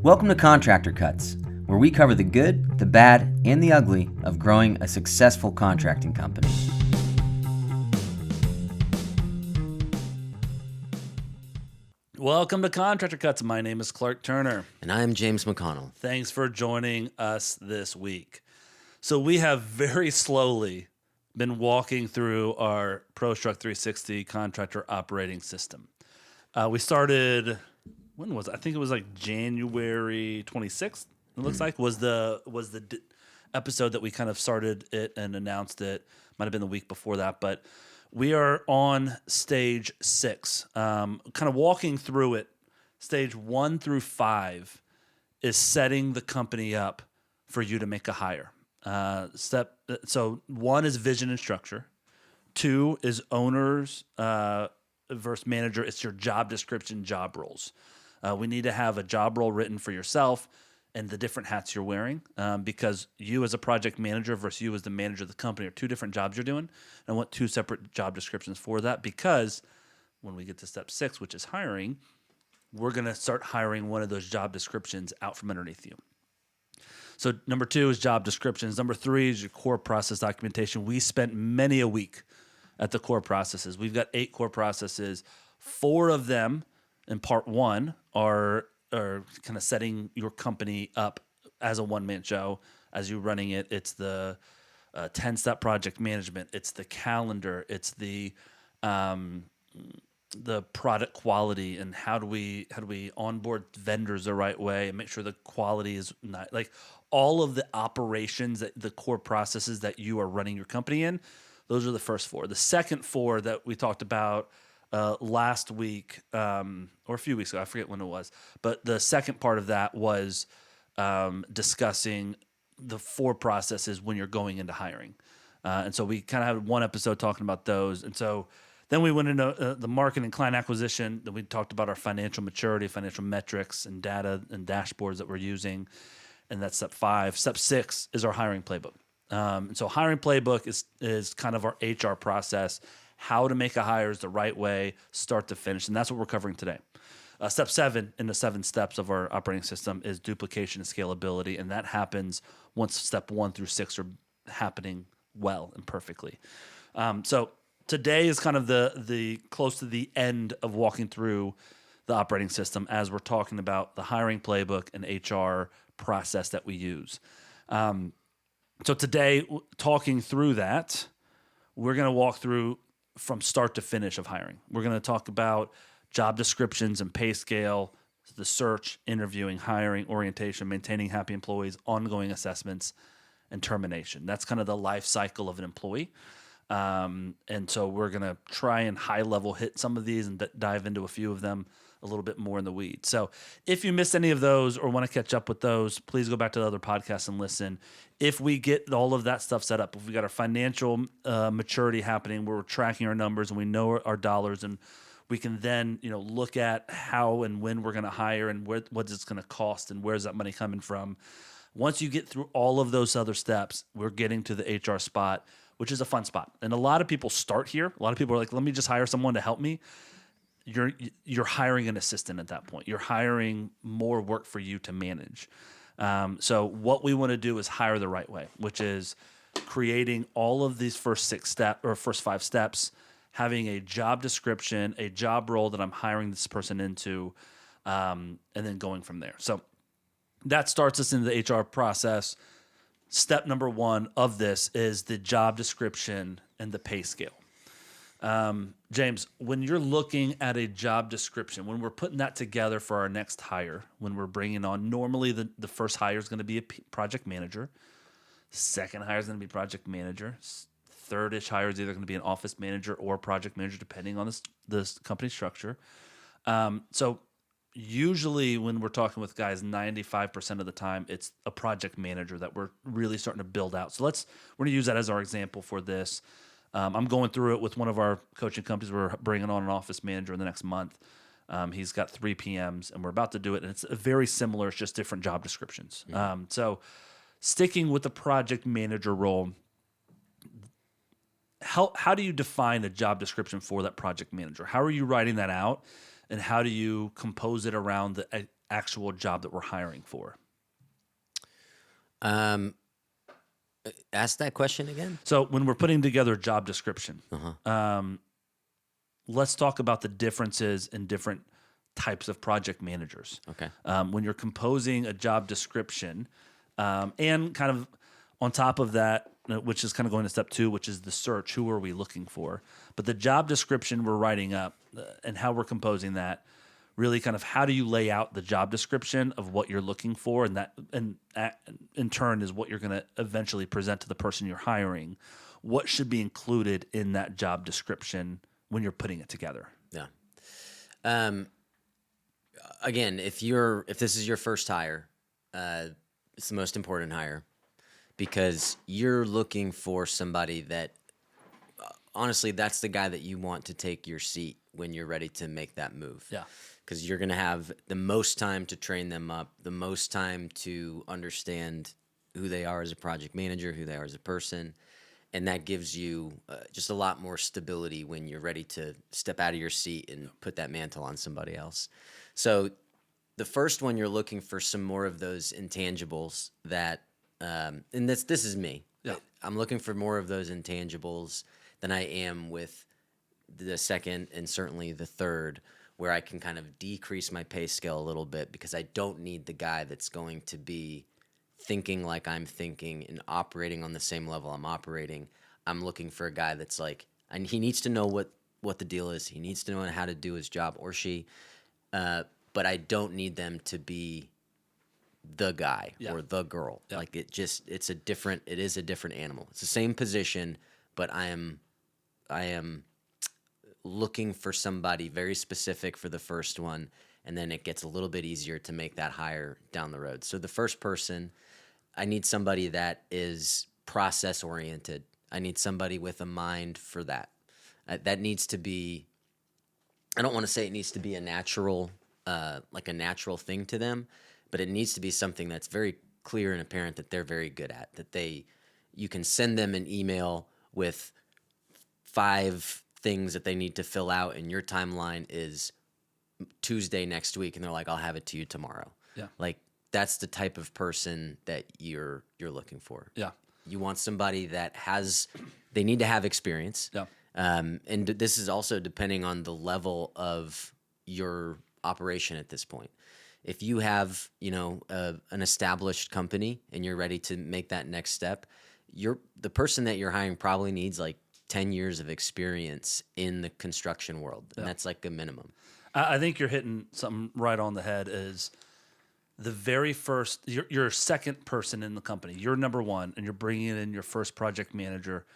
Welcome to Contractor Cuts, where we cover the good, the bad, and the ugly of growing a successful contracting company. Welcome to Contractor Cuts. My name is Clark Turner. And I am James McConnell. Thanks for joining us this week. So we have very slowly been walking through our ProStruct 360 Contractor Operating System. We started, when was it? I think it was like January 26th, it looks like, was the episode that we kind of started it and announced it. Might have been the week before that, but we are on stage 6, kind of walking through it. Stage 1 through 5 is setting the company up for you to make a hire. So 1 is vision and structure. 2 is owners versus manager. It's your job description, job roles. We need to have a job role written for yourself and the different hats you're wearing, because you as a project manager versus you as the manager of the company are 2 different jobs you're doing. I want 2 separate job descriptions for that, because when we get to step 6, which is hiring, we're going to start hiring one of those job descriptions out from underneath you. So number 2 is job descriptions. Number 3 is your core process documentation. We spent many a week at the core processes. We've got 8 core processes. 4 of them in part 1 are kind of setting your company up as a one-man show as you're running it. It's the 10-step project management. It's the calendar. It's the product quality and how do we onboard vendors the right way and make sure the quality is not, like, all of the operations, that the core processes that you are running your company in. Those are the first 4. The second 4 that we talked about last week or a few weeks ago, I forget when it was, but the second part of that was discussing the 4 processes when you're going into hiring. And so we kind of had one episode talking about those. And so then we went into the market and client acquisition. Then we talked about our financial maturity, financial metrics, and data and dashboards that we're using. And that's step 5. Step 6 is our hiring playbook. So hiring playbook is kind of our HR process, how to make a hire the right way, start to finish. And that's what we're covering today. Step 7 in the 7 steps of our operating system is duplication and scalability. And that happens once step 1 through 6 are happening well and perfectly. So today is kind of the close to the end of walking through the operating system as we're talking about the hiring playbook and HR process that we use. So today, talking through that, we're going to walk through from start to finish of hiring. We're going to talk about job descriptions and pay scale, the search, interviewing, hiring, orientation, maintaining happy employees, ongoing assessments, and termination. That's kind of the life cycle of an employee. And so we're going to try and high level hit some of these and dive into a few of them a little bit more in the weeds. So if you missed any of those or want to catch up with those, please go back to the other podcasts and listen. If we get all of that stuff set up, if we got our financial maturity happening, where we're tracking our numbers and we know our dollars, and we can then look at how and when we're going to hire and what it's going to cost and where's that money coming from. Once you get through all of those other steps, we're getting to the HR spot, which is a fun spot. And a lot of people start here. A lot of people are like, let me just hire someone to help me. You're hiring an assistant at that point. You're hiring more work for you to manage. So what we want to do is hire the right way, which is creating all of these first 5 steps, having a job description, a job role that I'm hiring this person into, and then going from there. So that starts us into the HR process. Step number 1 of this is the job description and the pay scale. James, when you're looking at a job description, when we're putting that together for our next hire, when we're bringing on, normally the first hire is going to be a project manager. Second hire is going to be project manager. Third-ish hire is either going to be an office manager or project manager, depending on this company structure. So usually when we're talking with guys, 95% of the time, it's a project manager that we're really starting to build out. So we're going to use that as our example for this. I'm going through it with one of our coaching companies. We're bringing on an office manager in the next month. He's got 3 PMs, and we're about to do it. And it's very similar. It's just different job descriptions. Mm-hmm. So sticking with the project manager role, how do you define a job description for that project manager? How are you writing that out? and how do you compose it around the actual job that we're hiring for? Ask that question again. So when we're putting together a job description, let's talk about the differences in different types of project managers. Okay. When you're composing a job description, and kind of on top of that, which is kind of going to step 2, which is the search. Who are we looking for? But the job description we're writing up and how we're composing that, really kind of how do you lay out the job description of what you're looking for, and that in turn is what you're going to eventually present to the person you're hiring. What should be included in that job description when you're putting it together? Yeah. Again, if this is your first hire, it's the most important hire, because you're looking for somebody that, honestly, that's the guy that you want to take your seat when you're ready to make that move. Yeah. Because you're going to have the most time to train them up, the most time to understand who they are as a project manager, who they are as a person. And that gives you just a lot more stability when you're ready to step out of your seat and put that mantle on somebody else. So the first one, you're looking for some more of those intangibles that, and this is me. Yeah. I'm looking for more of those intangibles than I am with the second and certainly the third, where I can kind of decrease my pay scale a little bit, because I don't need the guy that's going to be thinking like I'm thinking and operating on the same level I'm operating. I'm looking for a guy that's like, and he needs to know what the deal is. He needs to know how to do his job, or she, but I don't need them to be the guy or the girl. Yeah. Like it is a different animal. It's the same position, but I am looking for somebody very specific for the first one, and then it gets a little bit easier to make that hire down the road. So the first person, I need somebody that is process oriented. I need somebody with a mind for that. That needs to be, I don't want to say it needs to be a natural thing to them, but it needs to be something that's very clear and apparent that they're very good at, you can send them an email with 5 things that they need to fill out, and your timeline is Tuesday next week, and they're like, I'll have it to you tomorrow. Yeah. Like, that's the type of person that you're looking for. Yeah. You want somebody that they need to have experience. Yeah. And this is also depending on the level of your operation at this point. If you have, an established company and you're ready to make that next step, the person that you're hiring probably needs like 10 years of experience in the construction world. And that's like a minimum. I think you're hitting something right on the head. Is the very first, you're second person in the company, you're number one, and you're bringing in your first project manager,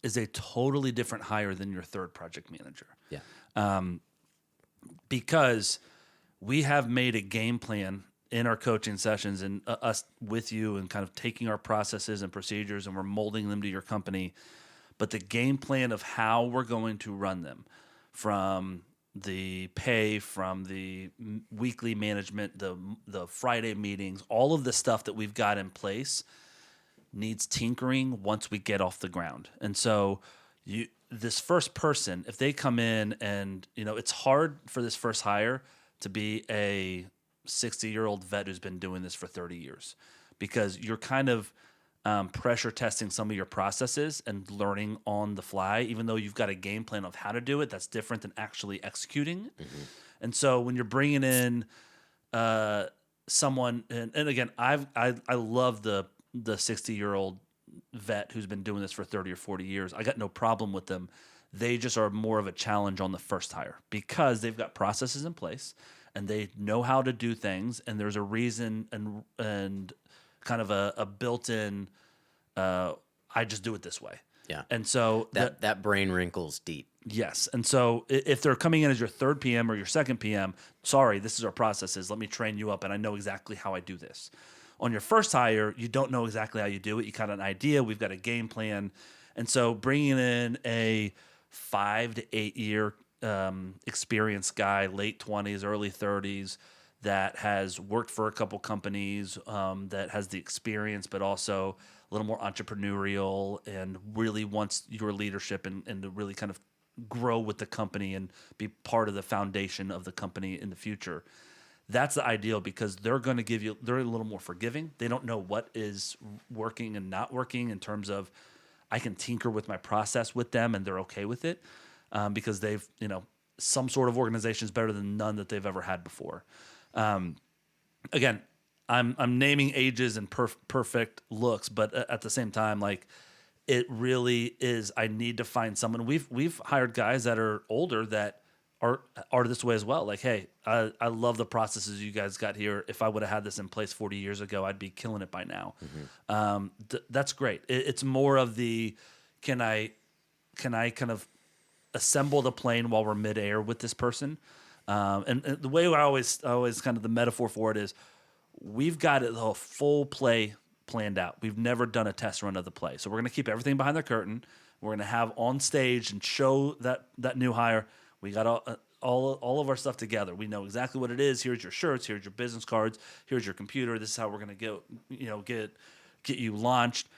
is a totally different hire than your third project manager. Yeah. Because we have made a game plan in our coaching sessions, and us with you, and kind of taking our processes and procedures, and we're molding them to your company. But the game plan of how we're going to run them, from the pay, from the weekly management, the Friday meetings, all of the stuff that we've got in place needs tinkering once we get off the ground. And so this first person, if they come in and, it's hard for this first hire to be a 60-year-old vet who's been doing this for 30 years, because you're kind of pressure testing some of your processes and learning on the fly, even though you've got a game plan of how to do it. That's different than actually executing it. Mm-hmm. And so when you're bringing in someone, and again, I love the 60-year-old vet who's been doing this for 30 or 40 years. I got no problem with them. They just are more of a challenge on the first hire, because they've got processes in place and they know how to do things, and there's a reason and kind of a built-in, I just do it this way. Yeah. And so that brain wrinkles deep. Yes. And so if they're coming in as your third PM or your second PM, sorry, this is our processes. Let me train you up, and I know exactly how I do this. On your first hire, you don't know exactly how you do it. You got an idea. We've got a game plan. And so bringing in a 5 to 8 year experienced guy, late 20s, early 30s, that has worked for a couple companies, that has the experience, but also a little more entrepreneurial and really wants your leadership and to really kind of grow with the company and be part of the foundation of the company in the future. That's the ideal because they're going to give you, they're a little more forgiving. They don't know what is working and not working in terms of I can tinker with my process with them and they're okay with it because they've, some sort of organization is better than none that they've ever had before. Again, I'm naming ages and perfect looks, but at the same time, like it really is, I need to find someone. We've hired guys that are older that are this way as well. Like, hey, I love the processes you guys got here. If I would have had this in place 40 years ago, I'd be killing it by now. That's great. It's more of the, can I kind of assemble the plane while we're midair with this person? And the way I always kind of the metaphor for it is, we've got it the full play planned out. We've never done a test run of the play, so we're going to keep everything behind the curtain. We're going to have on stage and show that new hire. We got all of our stuff together. We know exactly what it is. Here's your shirts. Here's your business cards. Here's your computer. This is how we're going to get you launched.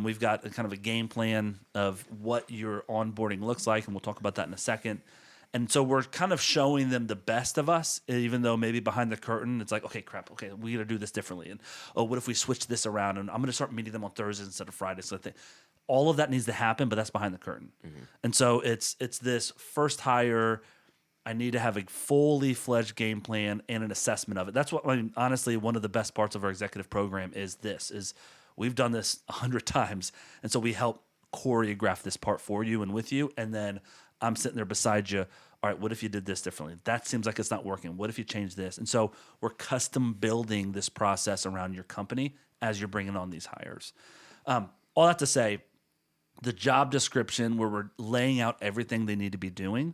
We've got a kind of a game plan of what your onboarding looks like, and we'll talk about that in a second. And so we're kind of showing them the best of us, even though maybe behind the curtain, it's like, okay, crap, okay, we got to do this differently. And, oh, what if we switch this around? And I'm going to start meeting them on Thursdays instead of Fridays. So all of that needs to happen, but that's behind the curtain. And so it's this first hire. I need to have a fully fledged game plan and an assessment of it. That's what, honestly, one of the best parts of our executive program is we've done this 100 times. And so we help choreograph this part for you and with you. And then I'm sitting there beside you. All right, what if you did this differently? That seems like it's not working. What if you change this? And so we're custom building this process around your company as you're bringing on these hires. All that to say, the job description where we're laying out everything they need to be doing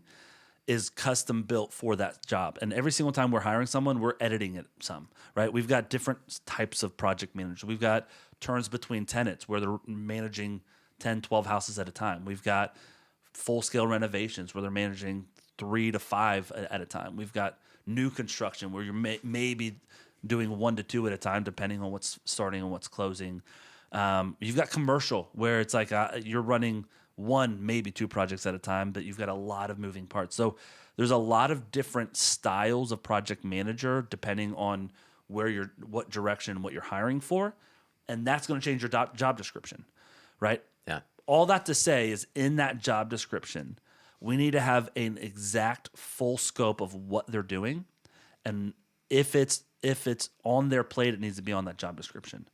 is custom built for that job. And every single time we're hiring someone, we're editing it some, right? We've got different types of project managers. We've got turns between tenants where they're managing 10, 12 houses at a time. We've got full-scale renovations where they're managing 3 to 5 at a time. We've got new construction where you're maybe doing 1 to 2 at a time, depending on what's starting and what's closing. You've got commercial where it's like you're running 1, maybe 2 projects at a time, but you've got a lot of moving parts. So there's a lot of different styles of project manager depending on what direction, what you're hiring for, and that's going to change your job description, right? Yeah. All that to say is in that job description, we need to have an exact full scope of what they're doing, and if it's on their plate, it needs to be on that job description.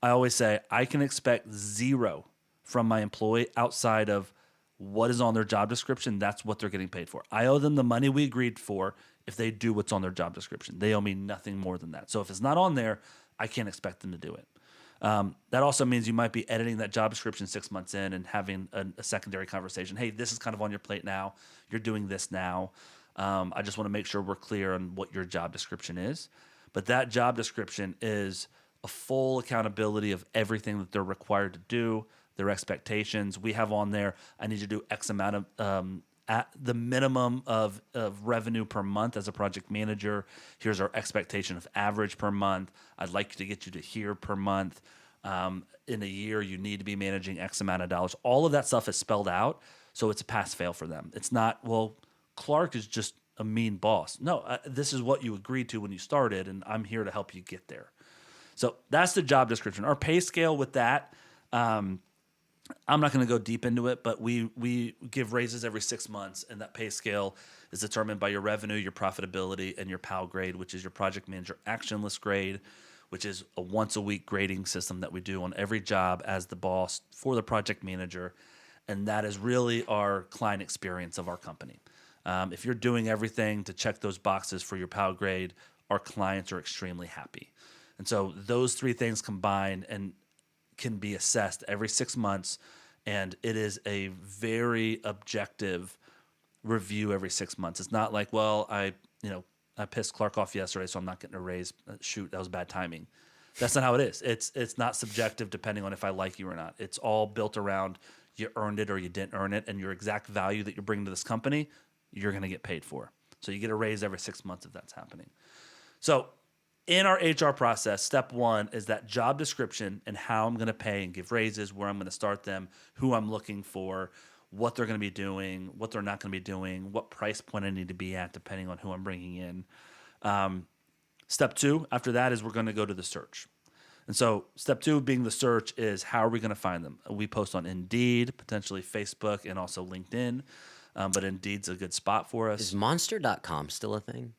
I always say I can expect 0 from my employee outside of what is on their job description. That's what they're getting paid for. I owe them the money we agreed for if they do what's on their job description. They owe me nothing more than that. So if it's not on there, I can't expect them to do it. That also means you might be editing that job description 6 months in and having a secondary conversation. Hey, this is kind of on your plate now. You're doing this now. I just want to make sure we're clear on what your job description is. But that job description is a full accountability of everything that they're required to do, their expectations. We have on there, I need you to do X amount of at the minimum of revenue per month as a project manager. Here's our expectation of average per month. I'd like to get you to here per month. In a year, you need to be managing X amount of dollars. All of that stuff is spelled out, so it's a pass-fail for them. It's not, well, Clark is just a mean boss. No, this is what you agreed to when you started, and I'm here to help you get there. So that's the job description. Our pay scale with that, I'm not going to go deep into it, but we give raises every 6 months, and that pay scale is determined by your revenue, your profitability, and your PAL grade, which is your project manager action list grade, which is a once-a-week grading system that we do on every job as the boss for the project manager, and that is really our client experience of our company. If you're doing everything to check those boxes for your PAL grade, our clients are extremely happy. And so those 3 things combined and can be assessed every 6 months, and it is a very objective review every 6 months. It's not like, well, I pissed Clark off yesterday, so I'm not getting a raise. Shoot, that was bad timing. That's not how it is. It's not subjective depending on if I like you or not. It's all built around you earned it or you didn't earn it, and your exact value that you're bringing to this company, you're going to get paid for. So you get a raise every 6 months if that's happening. So in our HR process, step 1 is that job description and how I'm going to pay and give raises, where I'm going to start them, who I'm looking for, what they're going to be doing, what they're not going to be doing, what price point I need to be at, depending on who I'm bringing in. Step 2 after that is we're going to go to the search. And so step 2 being the search is how are we going to find them? We post on Indeed, potentially Facebook, and also LinkedIn. But Indeed's a good spot for us. Is monster.com still a thing?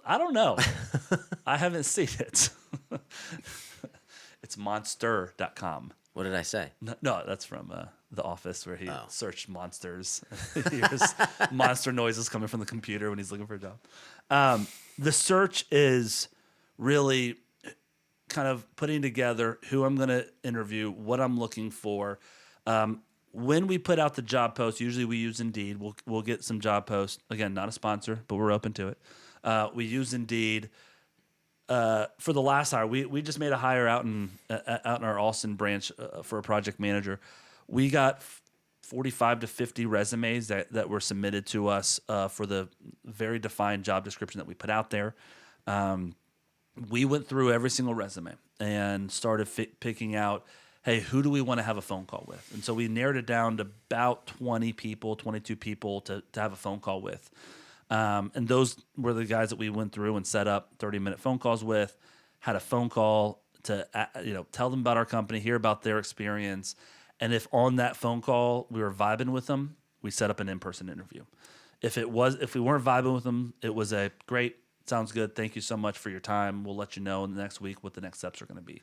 I don't know. I haven't seen it. It's monster.com. What did I say? No, that's from The Office, where he searched monsters. He hears monster noises coming from the computer when he's looking for a job. The search is really kind of putting together who I'm going to interview, what I'm looking for. When we put out the job post, usually we use Indeed. We'll get some job posts. Again, not a sponsor, but we're open to it. We use Indeed. For the last hire, we just made a hire out in our Austin branch for a project manager. We got 45 to 50 resumes that were submitted to us for the very defined job description that we put out there. We went through every single resume and started picking out, hey, who do we want to have a phone call with? And so we narrowed it down to about 20 people, 22 people to have a phone call with. And those were the guys that we went through and set up 30-minute phone calls with, had a phone call to tell them about our company, hear about their experience. And if on that phone call we were vibing with them, we set up an in-person interview. If we weren't vibing with them, it was a great, sounds good, thank you so much for your time. We'll let you know in the next week what the next steps are going to be.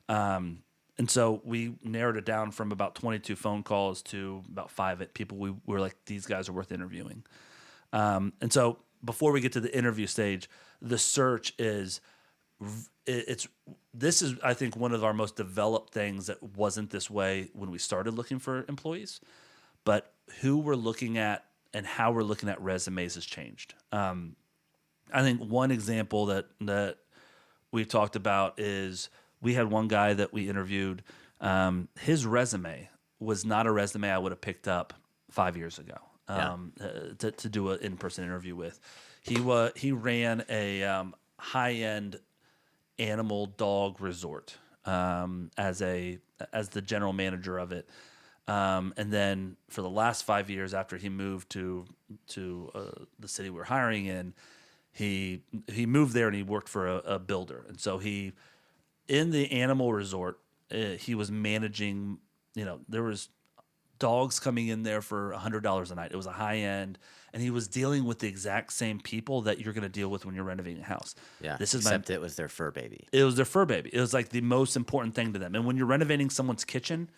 And so we narrowed it down from about 22 phone calls to about 5 people we were like, these guys are worth interviewing. And so before we get to the interview stage, the search is I think one of our most developed things that wasn't this way when we started looking for employees, but who we're looking at and how we're looking at resumes has changed. I think one example that we've talked about is we had one guy that we interviewed. His resume was not a resume I would have picked up 5 years ago. To do an in-person interview with. He ran a high-end animal dog resort as the general manager of it. And then for the last 5 years after he moved to the city we're hiring in, he moved there and he worked for a builder. And so in the animal resort, he was managing, there was dogs coming in there for $100 a night. It was a high end, and he was dealing with the exact same people that you're going to deal with when you're renovating a house. Yeah, except it was their fur baby. It was their fur baby. It was like the most important thing to them. And when you're renovating someone's kitchen,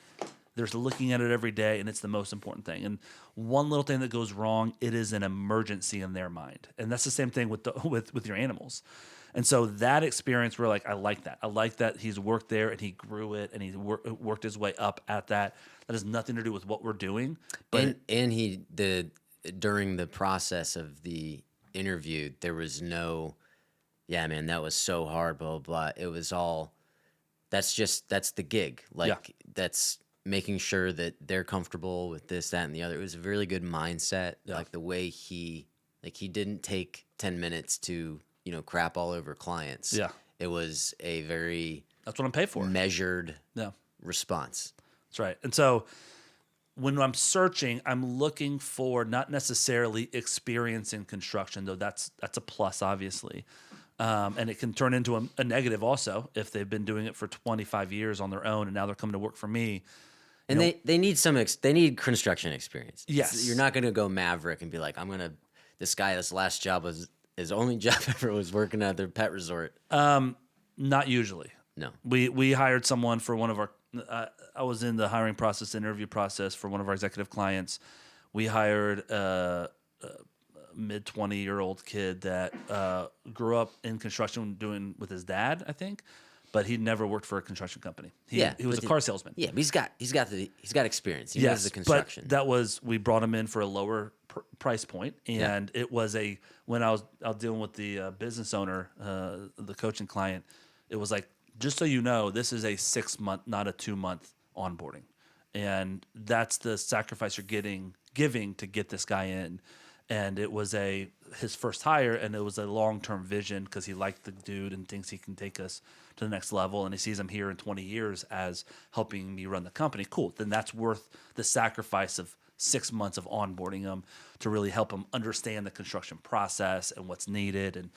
they're looking at it every day, and it's the most important thing. And one little thing that goes wrong, it is an emergency in their mind. And that's the same thing with your animals. And so that experience, we're like, I like that. I like that he's worked there and he grew it and he worked his way up at that. That has nothing to do with what we're doing. But during the process of the interview, there was no, yeah, man, that was so hard, blah, blah, blah. It was all, that's the gig. That's making sure that they're comfortable with this, that, and the other. It was a really good mindset. Yeah. Like the way he didn't take 10 minutes to, crap all over clients. Yeah. It was a very that's what I'm paid for. Measured response. That's right. And so when I'm searching, I'm looking for not necessarily experience in construction, though that's a plus, obviously. And it can turn into a negative also if they've been doing it for 25 years on their own and now they're coming to work for me. And they need they need construction experience. Yes. You're not going to go maverick and be like, this guy's last job was his only job ever was working at their pet resort. Not usually. No. We hired someone for one of our I was in the hiring process, interview process for one of our executive clients. We hired a mid-20-year-old kid that grew up in construction doing with his dad, I think, but he'd never worked for a construction company. He was a car salesman. Yeah, but he's got experience. He knows the construction. But we brought him in for a lower price point, and it was when I was dealing with the business owner, the coaching client, it was like, just so you know, this is a 6-month, not a 2-month onboarding. And that's the sacrifice you're giving to get this guy in. And it was his first hire, and it was a long-term vision because he liked the dude and thinks he can take us to the next level. And he sees him here in 20 years as helping me run the company. Cool. Then that's worth the sacrifice of 6 months of onboarding them to really help them understand the construction process and what's needed and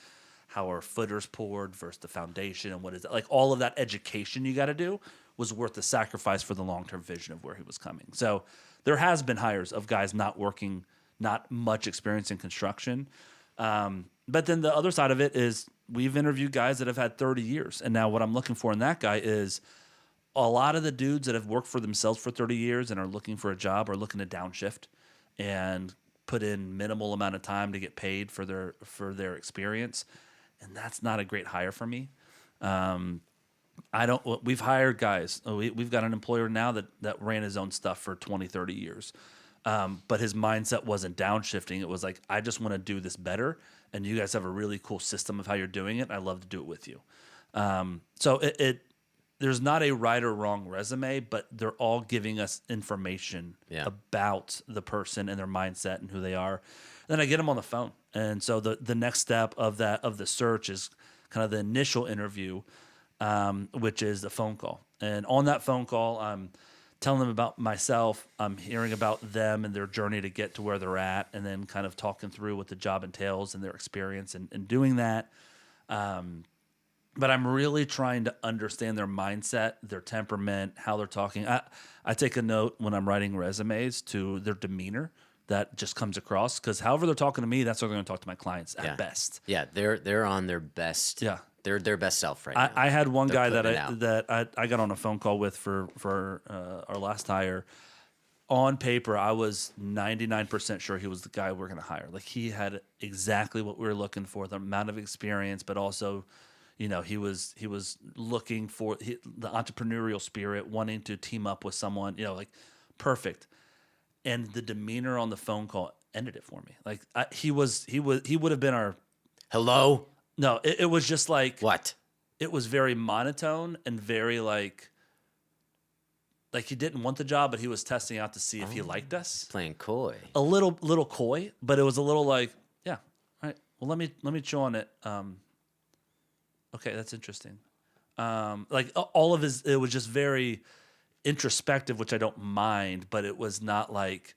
how are footers poured versus the foundation and what is it. Like all of that education you got to do was worth the sacrifice for the long-term vision of where he was coming. So there has been hires of guys not much experience in construction. But then the other side of it is we've interviewed guys that have had 30 years. And now what I'm looking for in that guy is a lot of the dudes that have worked for themselves for 30 years and are looking for a job are looking to downshift and put in minimal amount of time to get paid for their experience. And that's not a great hire for me. We've hired guys. We've got an employer now that ran his own stuff for 20, 30 years. But his mindset wasn't downshifting. It was like, I just want to do this better. And you guys have a really cool system of how you're doing it. And I'd love to do it with you. So there's not a right or wrong resume, but they're all giving us information about the person and their mindset and who they are. Then I get them on the phone. And so the next step of the search is kind of the initial interview, which is the phone call. And on that phone call, I'm telling them about myself. I'm hearing about them and their journey to get to where they're at, and then kind of talking through what the job entails and their experience in doing that. But I'm really trying to understand their mindset, their temperament, how they're talking. I take a note when I'm writing resumes to their demeanor that just comes across, because however they're talking to me, that's how they're going to talk to my clients at best. Yeah, they're on their best. Yeah. They're their best self right now. I had one guy that I got on a phone call with for our last hire. On paper, I was 99% sure he was the guy we're going to hire. Like, he had exactly what we were looking for, the amount of experience, but also, he was looking for the entrepreneurial spirit, wanting to team up with someone, like perfect. And the demeanor on the phone call ended it for me. Like, he would have been our hello. No, it was just like what? It was very monotone and very like he didn't want the job, but he was testing out to see if he liked us. Playing coy. A little coy, but it was a little like, yeah, all right. Well, let me chew on it. Okay, that's interesting. Like all of it was just very introspective, which I don't mind, but it was not like,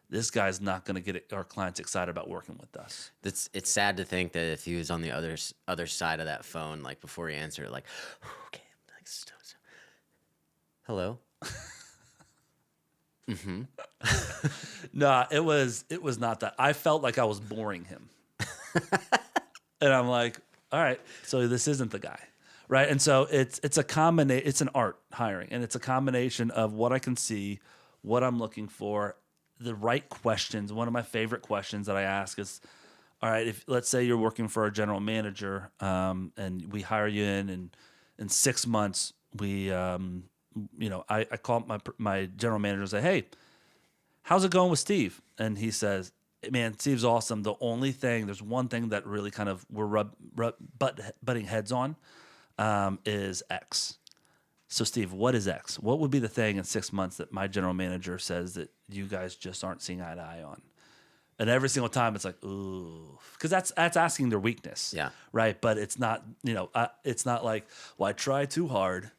this guy's not going to get our clients excited about working with us. It's sad to think that if he was on the other side of that phone, like before he answered, like, okay, like, so. Hello. Mm-hmm. Nah, it was not that. I felt like I was boring him, and I'm like, all right, so this isn't the guy, right? And so it's a combination. It's an art hiring, and it's a combination of what I can see, what I'm looking for. The right questions. One of my favorite questions that I ask is, all right, if let's say you're working for a general manager, and we hire you in 6 months, we, I call my general manager and say, hey, how's it going with Steve? And he says, man, Steve's awesome. There's one thing that really kind of we're butting heads on, is X. So, Steve, what is X? What would be the thing in 6 months that my general manager says that you guys just aren't seeing eye to eye on? And every single time it's like, ooh, because that's asking their weakness, right? But it's not, it's not like, well, I try too hard,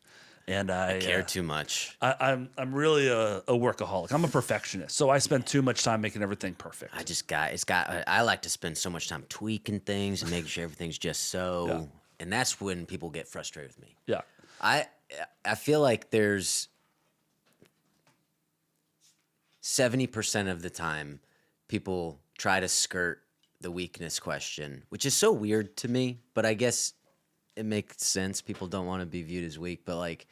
and I care too much. I'm really a workaholic. I'm a perfectionist, so I spend too much time making everything perfect. I like to spend so much time tweaking things and making sure everything's just so, and that's when people get frustrated with me. Yeah, I feel like there's 70% of the time people try to skirt the weakness question, which is so weird to me, but I guess it makes sense. People don't want to be viewed as weak, but like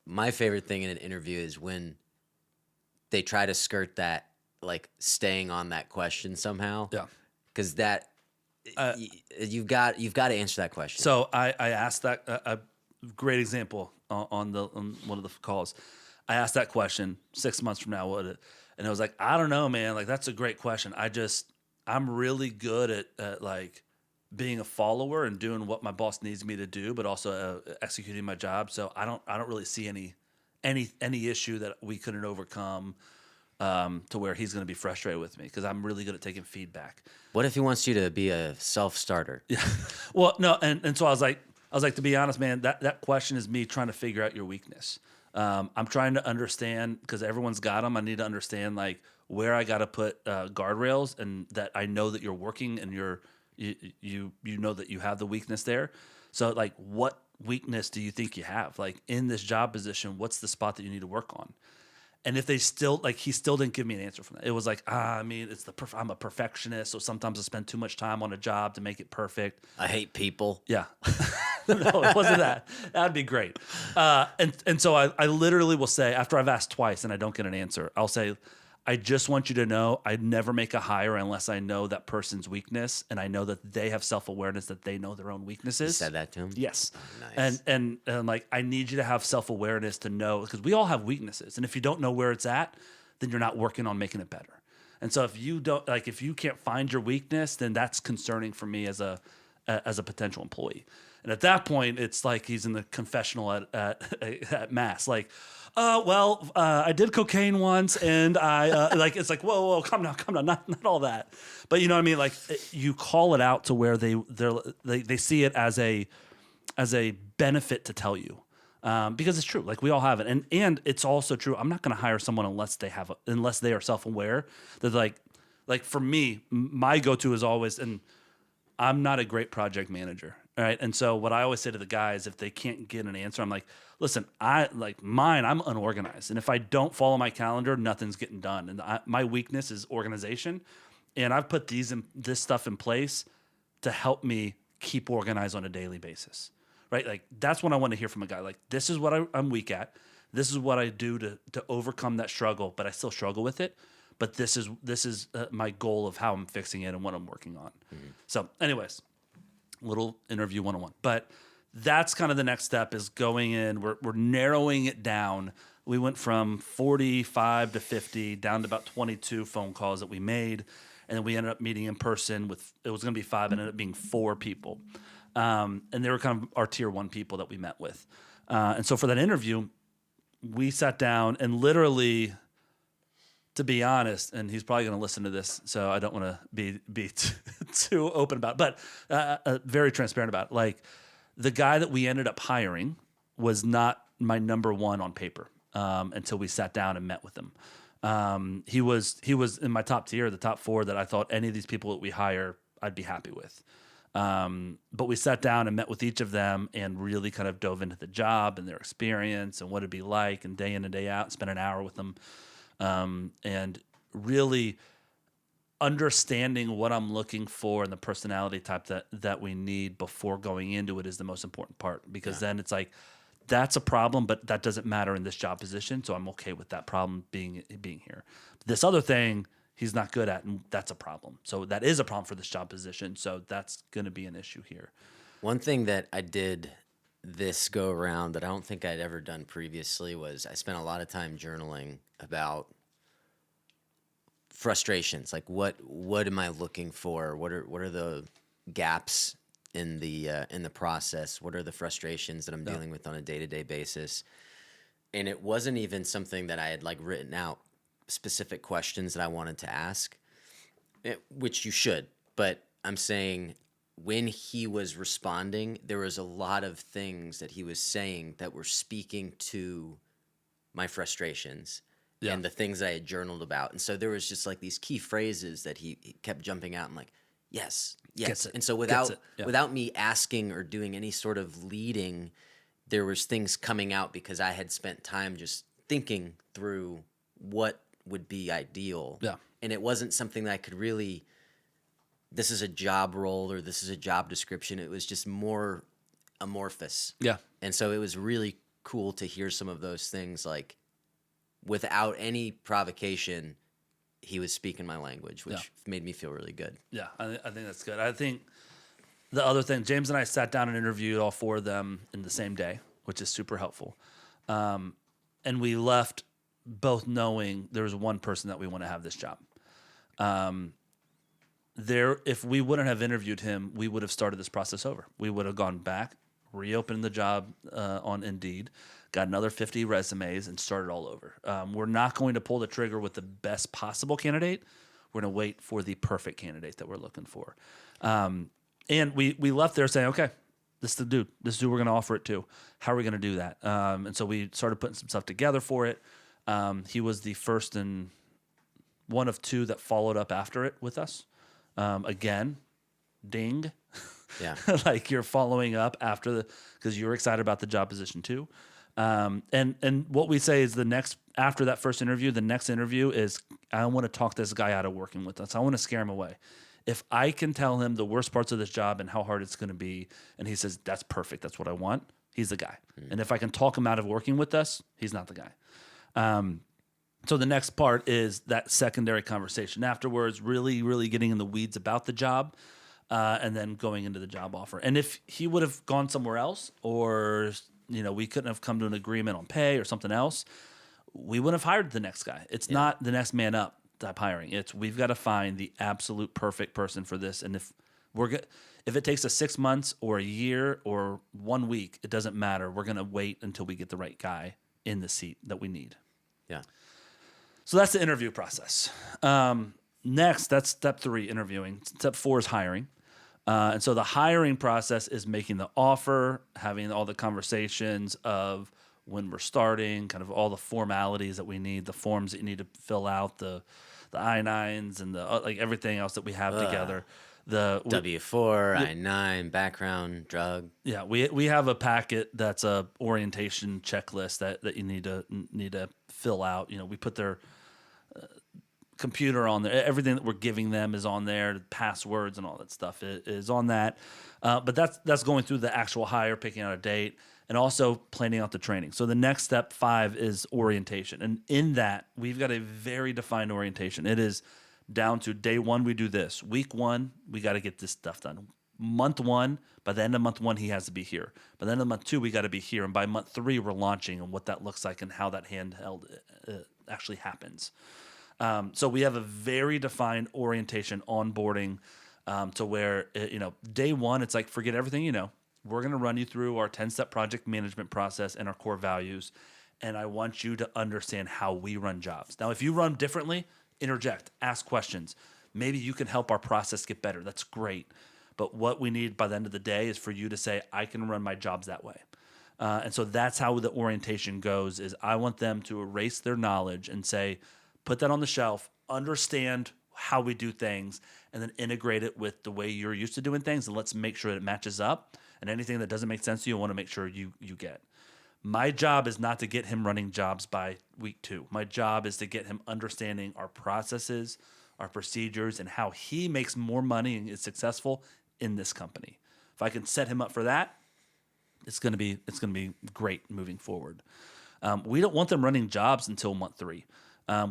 my favorite thing in an interview is when they try to skirt that, like staying on that question somehow. Yeah. Cause that you've got to answer that question. So I asked that, a great example on one of the calls. I asked that question 6 months from now, and I was like, I don't know, man. Like, that's a great question. I'm really good at like being a follower and doing what my boss needs me to do, but also executing my job. So I don't really see any issue that we couldn't overcome to where he's going to be frustrated with me, because I'm really good at taking feedback. What if he wants you to be a self-starter? Yeah. Well, no, and so I was like, to be honest, man, that question is me trying to figure out your weakness. I'm trying to understand, because everyone's got them. I need to understand like where I got to put guardrails, and that I know that you're working and you know that you have the weakness there. So like, what weakness do you think you have? Like in this job position, what's the spot that you need to work on? And if they still like, he still didn't give me an answer from that. It was like, I mean, it's I'm a perfectionist, so sometimes I spend too much time on a job to make it perfect. I hate people. Yeah. No, it wasn't that. That'd be great. And so I literally will say, after I've asked twice and I don't get an answer, I'll say, I just want you to know I'd never make a hire unless I know that person's weakness, and I know that they have self-awareness, that they know their own weaknesses. You said that to him? Yes. Oh, nice. And like, I need you to have self-awareness to know, because we all have weaknesses. And if you don't know where it's at, then you're not working on making it better. And so if you don't, like, if you can't find your weakness, then that's concerning for me as a potential employee. And at that point, it's like he's in the confessional at mass. Like, I did cocaine once, and I like, it's like, whoa, calm down, not all that. But you know what I mean? Like, you call it out to where they see it as a benefit to tell you, because it's true. Like, we all have it, and it's also true. I'm not going to hire someone unless they are self-aware. That like for me, my go-to is always, and I'm not a great project manager. All right. And so what I always say to the guys, if they can't get an answer, I'm like, listen, I'm unorganized. And if I don't follow my calendar, nothing's getting done. And my weakness is organization. And I've put this stuff in place to help me keep organized on a daily basis. Right. Like, that's what I want to hear from a guy. Like, this is what I'm weak at. This is what I do to overcome that struggle, but I still struggle with it. But this is my goal of how I'm fixing it and what I'm working on. Mm-hmm. So anyways, little interview 101. But that's kind of the next step, is going in. We're narrowing it down. We went from 45 to 50 down to about 22 phone calls that we made. And then we ended up meeting in person it was going to be 5, and ended up being 4 people. And they were kind of our tier 1 people that we met with. And so for that interview, we sat down and literally, to be honest, and he's probably going to listen to this, so I don't want to be too open about it, but very transparent about it. Like, the guy that we ended up hiring was not my number 1 on paper until we sat down and met with him. He was in my top tier, the top 4, that I thought any of these people that we hire, I'd be happy with. But we sat down and met with each of them and really kind of dove into the job and their experience and what it'd be like, and day in and day out, spent an hour with them. And really understanding what I'm looking for and the personality type that we need before going into it is the most important part, because then it's like, that's a problem, but that doesn't matter in this job position. So I'm okay with that problem being here. This other thing he's not good at, and that's a problem. So that is a problem for this job position. So that's going to be an issue here. One thing that I did this go around that I don't think I'd ever done previously was I spent a lot of time journaling about frustrations. Like, what am I looking for? What are the gaps in the process? What are the frustrations that I'm dealing with on a day-to-day basis? And it wasn't even something that I had like written out specific questions that I wanted to ask, which you should. But I'm saying, when he was responding, there was a lot of things that he was saying that were speaking to my frustrations and the things I had journaled about. And so there was just like these key phrases that he kept jumping out. I'm like, yes. And so without me asking or doing any sort of leading, there was things coming out because I had spent time just thinking through what would be ideal. Yeah. And it wasn't something that I could really, this is a job role or this is a job description. It was just more amorphous. Yeah. And so it was really cool to hear some of those things, like, without any provocation, he was speaking my language, which made me feel really good. Yeah, I think that's good. I think the other thing, James and I sat down and interviewed all 4 of them in the same day, which is super helpful. And we left both knowing there was one person that we want to have this job. If we wouldn't have interviewed him, we would have started this process over. We would have gone back, reopened the job on Indeed, got another 50 resumes, and started all over. We're not going to pull the trigger with the best possible candidate. We're going to wait for the perfect candidate that we're looking for. And we left there saying, okay, this is the dude. This is who we're going to offer it to. How are we going to do that? And so we started putting some stuff together for it. He was the first and one of two that followed up after it with us. Again, ding. Yeah. Like you're following up after because you're excited about the job position too. And what we say is after that first interview, the next interview is I want to talk this guy out of working with us. I want to scare him away. If I can tell him the worst parts of this job and how hard it's going to be, and he says, that's perfect, that's what I want, he's the guy. And if I can talk him out of working with us, he's not the guy. So the next part is that secondary conversation afterwards, really, really getting in the weeds about the job, and then going into the job offer. And if he would have gone somewhere else, or we couldn't have come to an agreement on pay or something else, we wouldn't have hired the next guy. It's not the next man up type hiring. It's we've got to find the absolute perfect person for this. And if it takes us 6 months or a year or 1 week, it doesn't matter. We're going to wait until we get the right guy in the seat that we need. Yeah. So that's the interview process. Next, that's step 3, interviewing. Step 4 is hiring. And so the hiring process is making the offer, having all the conversations of when we're starting, kind of all the formalities that we need, the forms that you need to fill out, the I-9s and the like everything else that we have together. The W-4, I-9, background, drug. Yeah, we have a packet that's a orientation checklist that you need to fill out. We put their computer on there. Everything that we're giving them is on there. Passwords and all that stuff is on that. But that's going through the actual hire, picking out a date, and also planning out the training. So the next step 5 is orientation. And in that, we've got a very defined orientation. It is down to day 1, we do this. Week 1, we got to get this stuff done. Month 1, by the end of month 1, he has to be here. By the end of month 2, we got to be here. And by month 3, we're launching and what that looks like and how that handheld actually happens. So we have a very defined orientation onboarding to where, day 1, it's like, forget everything you know. We're going to run you through our 10-step project management process and our core values. And I want you to understand how we run jobs. Now, if you run differently, interject, ask questions. Maybe you can help our process get better. That's great. But what we need by the end of the day is for you to say, I can run my jobs that way. And so that's how the orientation goes, is I want them to erase their knowledge and say, put that on the shelf, understand how we do things, and then integrate it with the way you're used to doing things, and let's make sure that it matches up. And anything that doesn't make sense to you, I want to make sure you get. My job is not to get him running jobs by week 2. My job is to get him understanding our processes, our procedures, and how he makes more money and is successful in this company. If I can set him up for that, it's going to be great moving forward. We don't want them running jobs until month 3.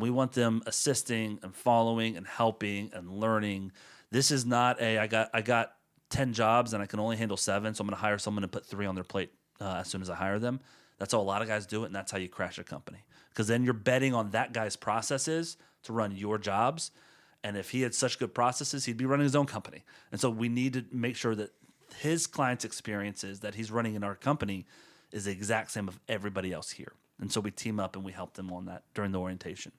We want them assisting and following and helping and learning. This is not I got 10 jobs and I can only handle 7, so I'm going to hire someone and put 3 on their plate as soon as I hire them. That's how a lot of guys do it, and that's how you crash a company. Because then you're betting on that guy's processes to run your jobs. And if he had such good processes, he'd be running his own company. And so we need to make sure that his clients' experiences that he's running in our company is the exact same of everybody else here. And so we team up and we help them on that during the orientation.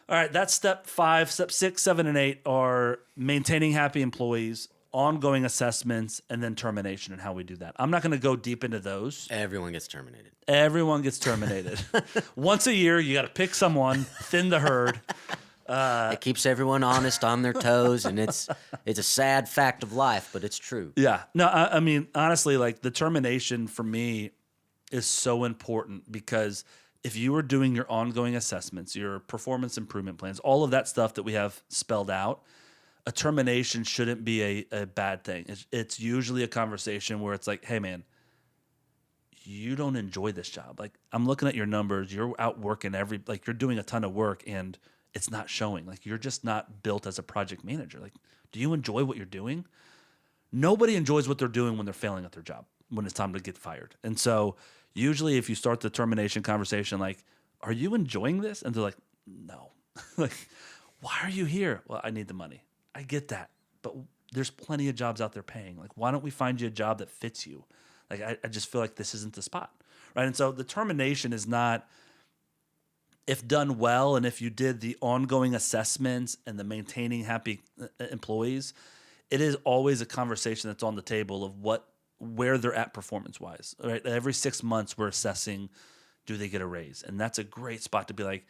All right, that's step 5. Step 6, 7, and 8 are maintaining happy employees, ongoing assessments, and then termination and how we do that. I'm not going to go deep into those. Everyone gets terminated. Everyone gets terminated. Once a year, you got to pick someone, thin the herd. It keeps everyone honest, on their toes, and it's a sad fact of life, but it's true. Yeah. No, I mean, honestly, like the termination for me is so important, because if you are doing your ongoing assessments, your performance improvement plans, all of that stuff that we have spelled out, a termination shouldn't be a bad thing. It's usually a conversation where it's like, hey, man, you don't enjoy this job. Like, I'm looking at your numbers. You're out working you're doing a ton of work, and it's not showing. Like, you're just not built as a project manager. Like, do you enjoy what you're doing? Nobody enjoys what they're doing when they're failing at their job, when it's time to get fired. And so usually if you start the termination conversation, like, are you enjoying this? And they're like, no. Like, why are you here? Well, I need the money. I get that. But there's plenty of jobs out there paying. Like, why don't we find you a job that fits you? Like, I just feel like this isn't the spot, right? And so the termination is not, if done well, and if you did the ongoing assessments and the maintaining happy employees, it is always a conversation that's on the table of what where they're at performance-wise. Right? Every 6 months, we're assessing, do they get a raise? And that's a great spot to be like,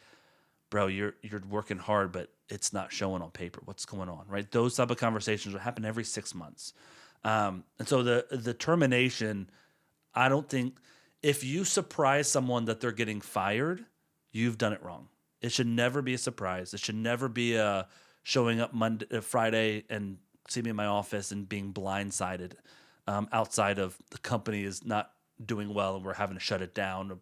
bro, you're working hard, but it's not showing on paper. What's going on, right? Those type of conversations will happen every 6 months. And so the termination, I don't think, if you surprise someone that they're getting fired, you've done it wrong. It should never be a surprise. It should never be a showing up Friday and see me in my office and being blindsided outside of the company is not doing well and we're having to shut it down,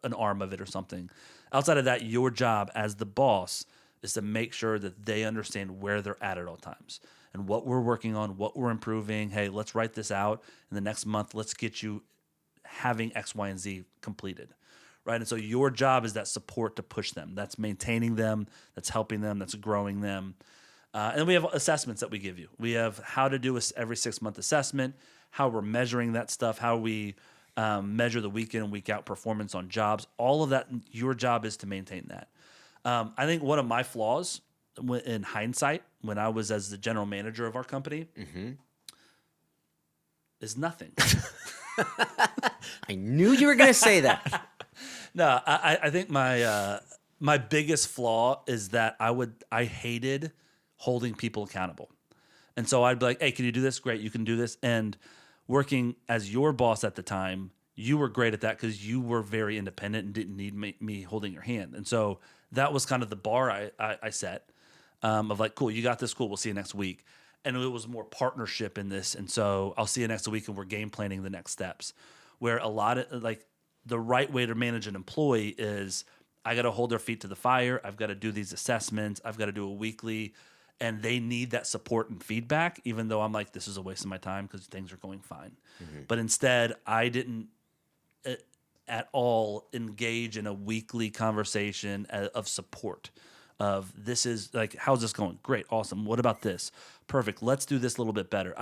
an arm of it or something. Outside of that, your job as the boss is to make sure that they understand where they're at all times and what we're working on, what we're improving. Hey, let's write this out. In the next month, let's get you having X, Y, and Z completed. Right. And so your job is that support to push them. That's maintaining them. That's helping them. That's growing them. And then we have assessments that we give you. We have how to do every 6 month assessment, how we're measuring that stuff, how we measure the week in and week out performance on jobs. All of that, your job is to maintain that. I think one of my flaws in hindsight, when I was as the general manager of our company, is nothing. I knew you were going to say that. No, I think my biggest flaw is that I hated holding people accountable. And so I'd be like, hey, can you do this? Great, you can do this. And working as your boss at the time, you were great at that because you were very independent and didn't need me holding your hand. And so that was kind of the bar I set of like, cool, you got this, cool, we'll see you next week. And it was more partnership in this. And so I'll see you next week and we're game planning the next steps. Where a lot of like the right way to manage an employee is I got to hold their feet to the fire. I've got to do these assessments. I've got to do a weekly. And they need that support and feedback, even though I'm like, this is a waste of my time because things are going fine. But instead, I didn't at all engage in a weekly conversation of support. Of this is like, how's this going? Great, awesome. What about this? Perfect. Let's do this a little bit better.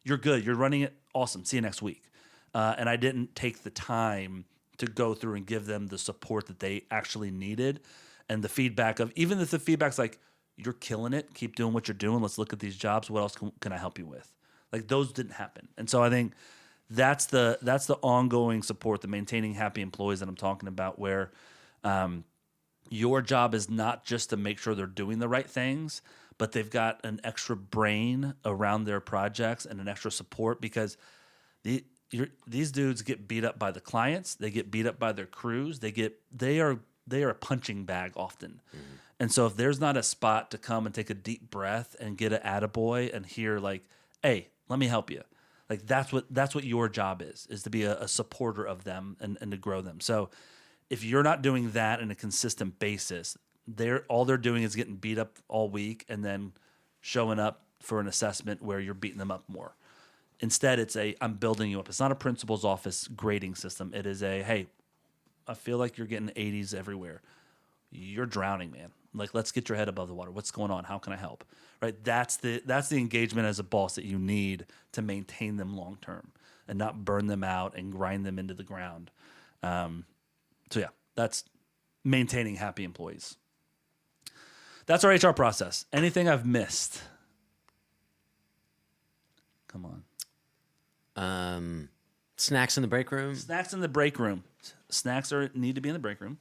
You're good. You're running it. Awesome. See you next week. And I didn't take the time to go through and give them the support that they actually needed and the feedback of, even if the feedback's like, you're killing it, keep doing what you're doing, let's look at these jobs, what else can I help you with? Like those didn't happen. And so I think that's the ongoing support, the maintaining happy employees that I'm talking about, where your job is not just to make sure they're doing the right things, but they've got an extra brain around their projects and an extra support, because these dudes get beat up by the clients, they get beat up by their crews, they are a punching bag often. And so if there's not a spot to come and take a deep breath and get an attaboy and hear like, hey, let me help you. Like that's what your job is to be a supporter of them and to grow them. So if you're not doing that on a consistent basis, all they're doing is getting beat up all week and then showing up for an assessment where you're beating them up more. Instead, it's I'm building you up. It's not a principal's office grading system. It is hey, I feel like you're getting 80s everywhere. You're drowning, man. Like, let's get your head above the water. What's going on? How can I help? Right? That's the engagement as a boss that you need to maintain them long term and not burn them out and grind them into the ground. So yeah, that's maintaining happy employees. That's our HR process. Anything I've missed? Come on. Snacks in the break room. Snacks in the break room. Snacks need to be in the break room.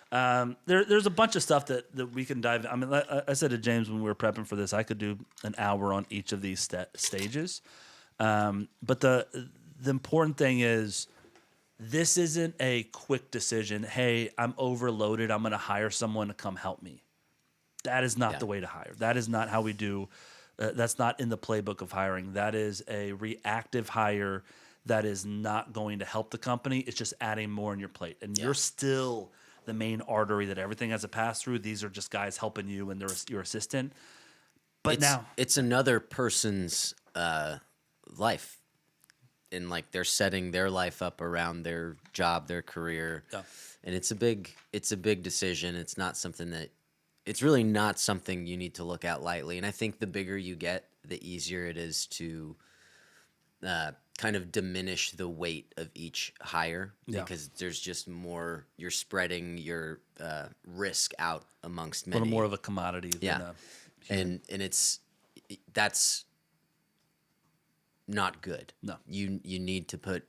There's a bunch of stuff that we can dive in. I mean, I said to James when we were prepping for this, I could do an hour on each of these stages. But the important thing is, this isn't a quick decision. Hey, I'm overloaded. I'm going to hire someone to come help me. That is not the way to hire. That is not how we do. That's not in the playbook of hiring. That is a reactive hire that is not going to help the company. It's just adding more on your plate. And you're still the main artery that everything has to pass through. These are just guys helping you and they're your assistant. But it's another person's life. And like they're setting their life up around their job, their career. Yeah. And it's a big decision. It's really not something you need to look at lightly. And I think the bigger you get, the easier it is to kind of diminish the weight of each hire, because there's just more, you're spreading your risk out amongst many. A little more of a commodity. And that's not good. No. You need to put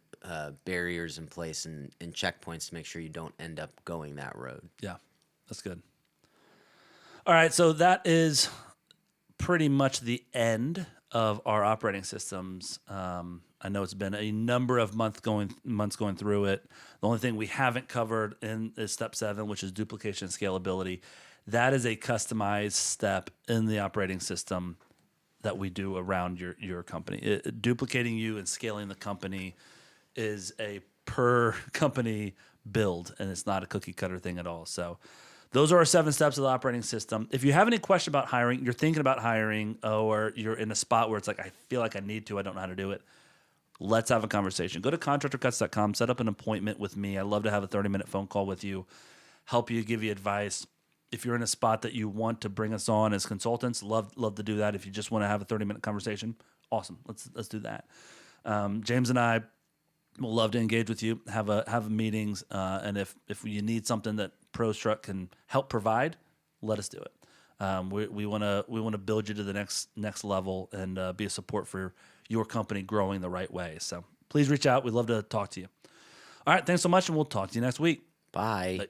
barriers in place and checkpoints to make sure you don't end up going that road. Yeah, that's good. All right, so that is pretty much the end of our operating systems. I know it's been a number of months going through it. The only thing we haven't covered is step 7, which is duplication and scalability. That is a customized step in the operating system that we do around your company. Duplicating you and scaling the company is a per company build, and it's not a cookie cutter thing at all. So those are our 7 steps of the operating system. If you have any question about hiring, you're thinking about hiring, or you're in a spot where it's like, I feel like I need to, I don't know how to do it, let's have a conversation. Go to contractorcuts.com, set up an appointment with me. I'd love to have a 30-minute phone call with you, help you, give you advice. If you're in a spot that you want to bring us on as consultants, love to do that. If you just want to have a 30-minute conversation, awesome. Let's do that. James and I will love to engage with you, have meetings, and if you need something that ProStruct can help provide, let us do it. We want to build you to the next level and be a support for your company growing the right way. So please reach out. We'd love to talk to you. All right, thanks so much, and we'll talk to you next week. Bye. Bye.